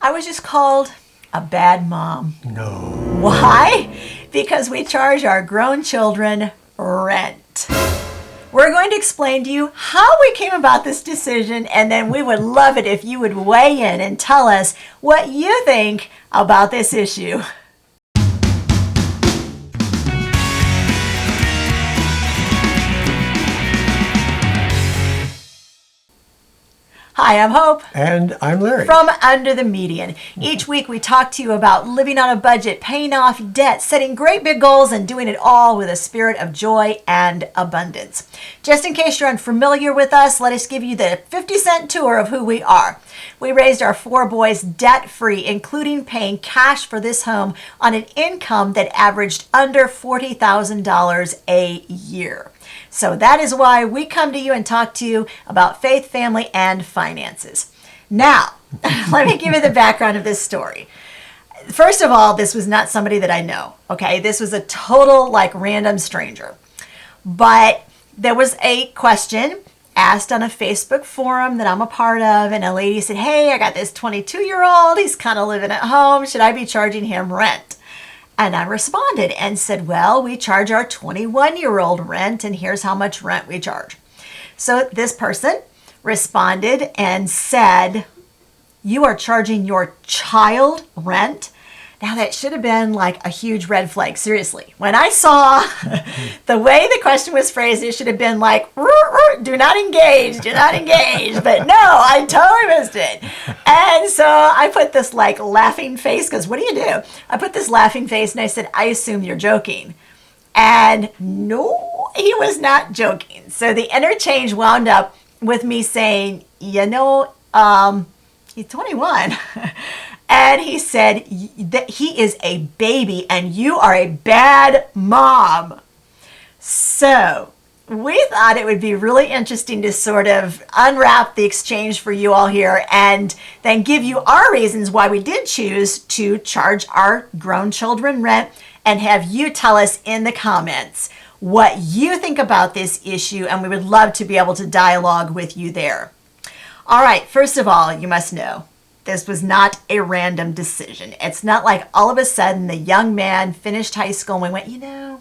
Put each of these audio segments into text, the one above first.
I was just called a bad mom. No. Why? Because we charge our grown children rent. We're going to explain to you how we came about this decision, and then we would love it if you would weigh in and tell us what you think about this issue. Hi, I'm Hope. And I'm Larry. From Under the Median. Each week we talk to you about living on a budget, paying off debt, setting great big goals, and doing it all with a spirit of joy and abundance. Just in case you're unfamiliar with us, let us give you the 50-cent tour of who we are. We raised our 4 boys debt-free, including paying cash for this home on an income that averaged under $40,000 a year. So that is why we come to you and talk to you about faith, family, and finances. Now, let me give you the background of this story. First of all, this was not somebody that I know, okay? This was a total, random stranger. But there was a question asked on a Facebook forum that I'm a part of, and a lady said, hey, I got this 22-year-old. He's kind of living at home. Should I be charging him rent? And I responded and said, well, we charge our 21-year-old rent, and here's how much rent we charge. So this person responded and said, you are charging your child rent? Now that should have been a huge red flag. Seriously, when I saw the way the question was phrased, it should have been do not engage, do not engage. But no, I totally missed it. And so I put this laughing face, because what do? I put this laughing face and I said, I assume you're joking. And no, he was not joking. So the interchange wound up with me saying, he's 21. And he said that he is a baby and you are a bad mom. So we thought it would be really interesting to sort of unwrap the exchange for you all here and then give you our reasons why we did choose to charge our grown children rent, and have you tell us in the comments what you think about this issue, and we would love to be able to dialogue with you there. All right, first of all, you must know, this was not a random decision. It's not like all of a sudden the young man finished high school and we went,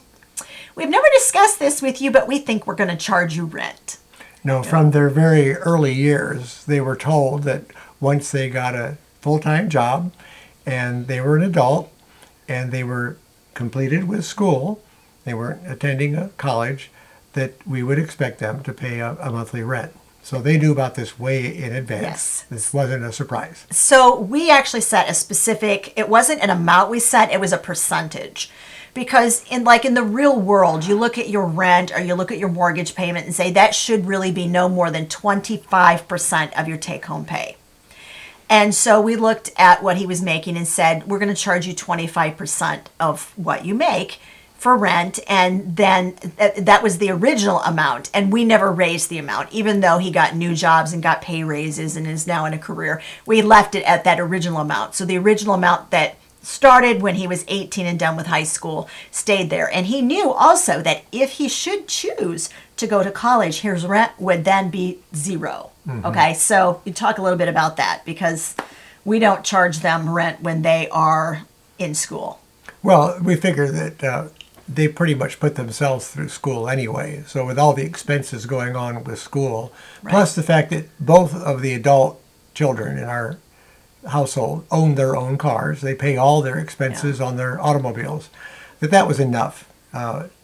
we've never discussed this with you, but we think we're going to charge you rent. No, from their very early years, they were told that once they got a full-time job and they were an adult and they were completed with school, they weren't attending a college, that we would expect them to pay a monthly rent. So they knew about this way in advance. Yes. This wasn't a surprise. So we actually set a specific, it wasn't an amount we set, it was a percentage. Because in the real world, you look at your rent or you look at your mortgage payment and say that should really be no more than 25% of your take-home pay. And so we looked at what he was making and said, we're going to charge you 25% of what you make for rent, and then that was the original amount, and we never raised the amount, even though he got new jobs and got pay raises and is now in a career. We left it at that original amount. So the original amount that started when he was 18 and done with high school stayed there. And he knew also that if he should choose to go to college, his rent would then be zero. Mm-hmm. Okay, so you talk a little bit about that, because we don't charge them rent when they are in school. Well, we figure that they pretty much put themselves through school anyway. So with all the expenses going on with school, right, plus the fact that both of the adult children in our household own their own cars, they pay all their expenses on their automobiles, that was enough.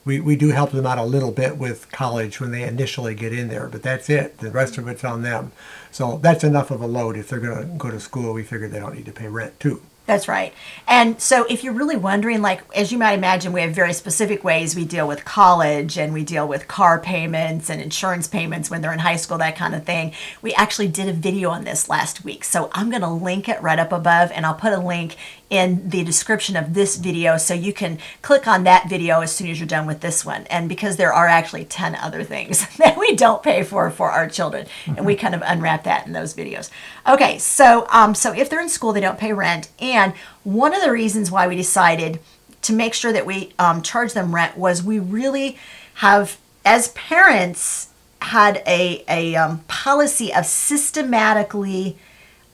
We do help them out a little bit with college when they initially get in there, but that's it. The rest of it's on them. So that's enough of a load. If they're going to go to school, we figure they don't need to pay rent too. That's right. And so if you're really wondering, as you might imagine, we have very specific ways we deal with college, and we deal with car payments and insurance payments when they're in high school, that kind of thing. We actually did a video on this last week. So I'm going to link it right up above, and I'll put a link in the description of this video so you can click on that video as soon as you're done with this one. And because there are actually 10 other things that we don't pay for our children, and we kind of unwrap that in those videos. Okay, so if they're in school, they don't pay rent. And one of the reasons why we decided to make sure that we charge them rent was we really have, as parents, had a policy of systematically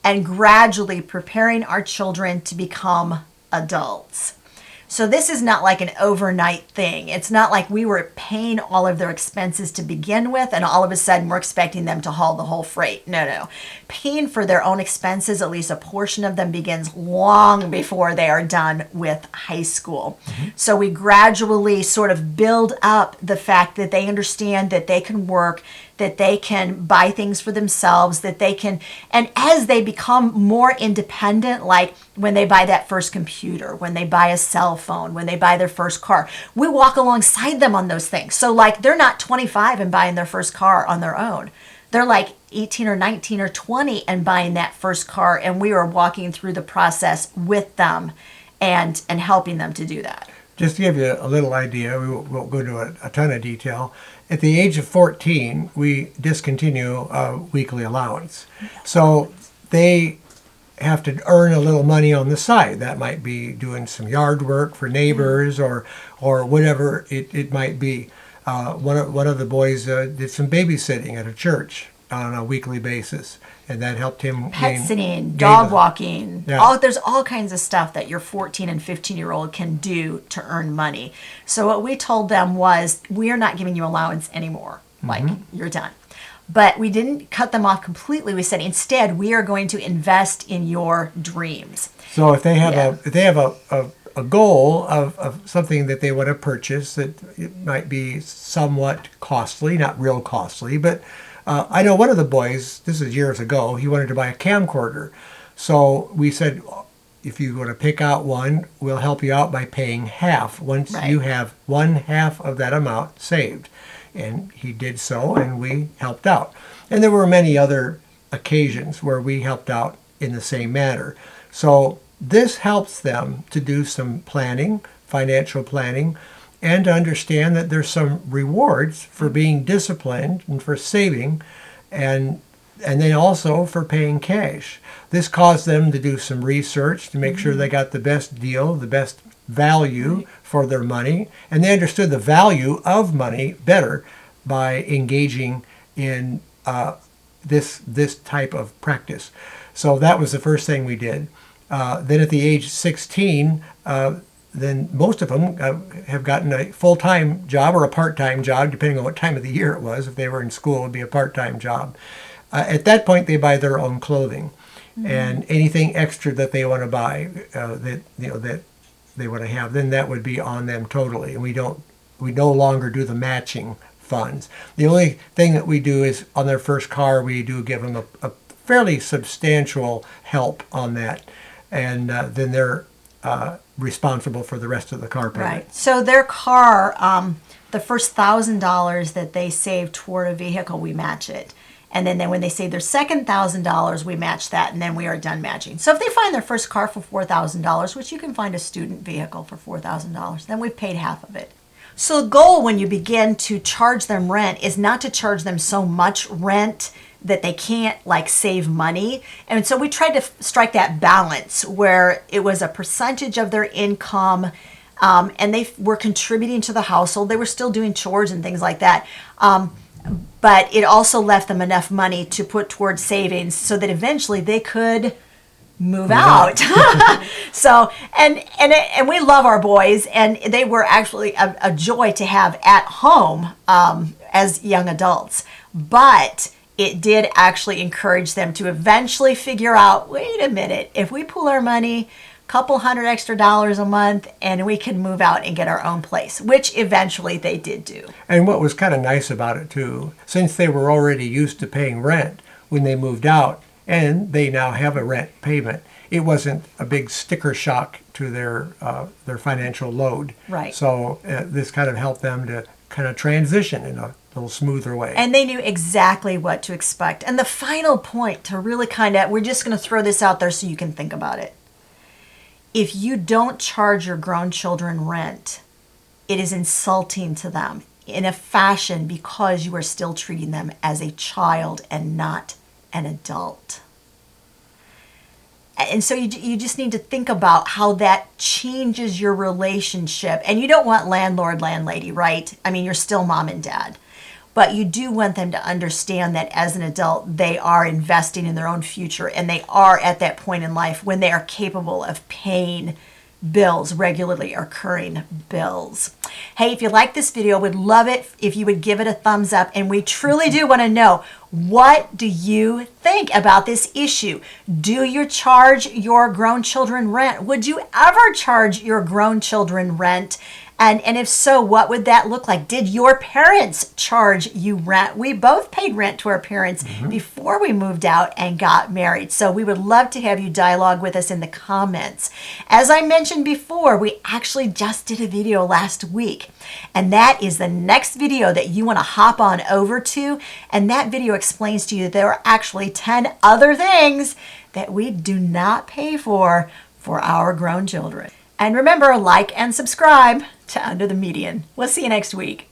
and gradually preparing our children to become adults. So this is not like an overnight thing. It's not like we were paying all of their expenses to begin with and all of a sudden we're expecting them to haul the whole freight. No. Paying for their own expenses, at least a portion of them, begins long before they are done with high school. So we gradually sort of build up the fact that they understand that they can work, that they can buy things for themselves, that they can, and as they become more independent, like when they buy that first computer, when they buy a cell phone, when they buy their first car, we walk alongside them on those things. So like they're not 25 and buying their first car on their own. They're like 18 or 19 or 20 and buying that first car, and we are walking through the process with them and helping them to do that. Just to give you a little idea, we won't go into a ton of detail. At the age of 14, we discontinue a weekly allowance. So they have to earn a little money on the side. That might be doing some yard work for neighbors or whatever it might be. One of the boys did some babysitting at a church on a weekly basis, and that helped him pet sitting, dog walking. Yeah. There's all kinds of stuff that your 14 and 15-year-old can do to earn money. So what we told them was, we are not giving you allowance anymore. Like, you're done. But we didn't cut them off completely. We said, instead, we are going to invest in your dreams. So if they have a goal of something that they want to purchase, that it might be somewhat costly, not real costly, but I know one of the boys, this is years ago, he wanted to buy a camcorder. So we said, if you want to pick out one, we'll help you out by paying half once you have one half of that amount saved. And he did so, and we helped out. And there were many other occasions where we helped out in the same manner. So this helps them to do some planning, financial planning, and to understand that there's some rewards for being disciplined and for saving, and then also for paying cash. This caused them to do some research to make sure they got the best deal, the best value for their money, and they understood the value of money better by engaging in this type of practice. So that was the first thing we did. Then at the age of 16, then most of them have gotten a full-time job or a part-time job, depending on what time of the year it was. If they were in school, it would be a part-time job. At that point, they buy their own clothing, and anything extra that they want to buy, that they want to have, then that would be on them totally. And we no longer do the matching funds. The only thing that we do is on their first car, we do give them a fairly substantial help on that, and then they're responsible for the rest of the car payment. Right. So their car, the first $1,000 that they save toward a vehicle, we match it. And then when they save their second $1,000, we match that, and then we are done matching. So if they find their first car for $4,000, which you can find a student vehicle for $4,000, then we've paid half of it. So the goal when you begin to charge them rent is not to charge them so much rent that they can't save money. And so we tried to strike that balance where it was a percentage of their income, and they were contributing to the household. They were still doing chores and things like that. But it also left them enough money to put towards savings so that eventually they could move out. So, and we love our boys, and they were actually a joy to have at home as young adults. But it did actually encourage them to eventually figure out, wait a minute, if we pool our money, couple $100 extra a month, and we can move out and get our own place, which eventually they did do. And what was kind of nice about it too, since they were already used to paying rent when they moved out, and they now have a rent payment, it wasn't a big sticker shock to their financial load. Right. So this kind of helped them to kind of transition in a little smoother way. And they knew exactly what to expect. And the final point to really we're just going to throw this out there so you can think about it. If you don't charge your grown children rent, it is insulting to them in a fashion because you are still treating them as a child and not an adult. And so you just need to think about how that changes your relationship. And you don't want landlord, landlady, right? I mean, you're still mom and dad. but you do want them to understand that as an adult, they are investing in their own future, and they are at that point in life when they are capable of paying bills, regularly occurring bills. Hey, if you like this video, would love it if you would give it a thumbs up, and we truly do want to know, what do you think about this issue? Do you charge your grown children rent? Would you ever charge your grown children rent? And if so, what would that look like? Did your parents charge you rent? We both paid rent to our parents before we moved out and got married. So we would love to have you dialogue with us in the comments. As I mentioned before, we actually just did a video last week. And that is the next video that you want to hop on over to. And that video explains to you that there are actually 10 other things that we do not pay for our grown children. And remember, like and subscribe to Under the Median. We'll see you next week.